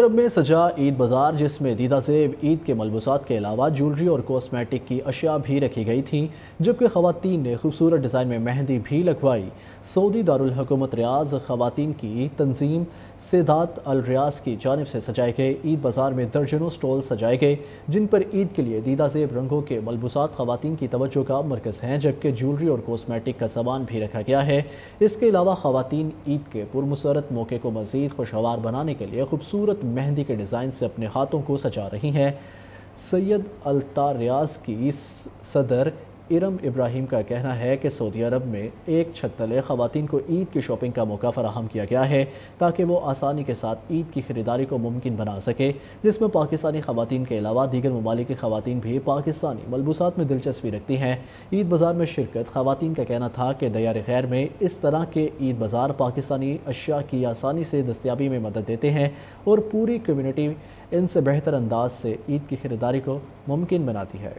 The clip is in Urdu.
عرب میں سجا عید بازار، جس میں دیدہ زیب عید کے ملبوسات کے علاوہ جولری اور کاسمیٹک کی اشیاء بھی رکھی گئی تھیں، جبکہ خواتین نے خوبصورت ڈیزائن میں مہندی بھی لگوائی۔ سعودی دارالحکومت ریاض خواتین کی تنظیم سیدات الریاض کی جانب سے سجائے گئے عید بازار میں درجنوں سٹال سجائے گئے، جن پر عید کے لیے دیدہ زیب رنگوں کے ملبوسات خواتین کی توجہ کا مرکز ہیں، جبکہ جولری اور کاسمیٹک کا سامان بھی رکھا گیا ہے۔ اس کے علاوہ خواتین عید کے پرمسرت موقع کو مزید خوشگوار بنانے کے لیے خوبصورت مہندی کے ڈیزائن سے اپنے ہاتھوں کو سجا رہی ہیں۔ سید الطار ریاض کی صدر ارم ابراہیم کا کہنا ہے کہ سعودی عرب میں ایک چھت تلے خواتین کو عید کی شاپنگ کا موقع فراہم کیا گیا ہے تاکہ وہ آسانی کے ساتھ عید کی خریداری کو ممکن بنا سکے، جس میں پاکستانی خواتین کے علاوہ دیگر ممالک کی خواتین بھی پاکستانی ملبوسات میں دلچسپی رکھتی ہیں۔ عید بازار میں شرکت خواتین کا کہنا تھا کہ دیار خیر میں اس طرح کے عید بازار پاکستانی اشیاء کی آسانی سے دستیابی میں مدد دیتے ہیں اور پوری کمیونٹی ان سے بہتر انداز سے عید کی خریداری کو ممکن بناتی ہے۔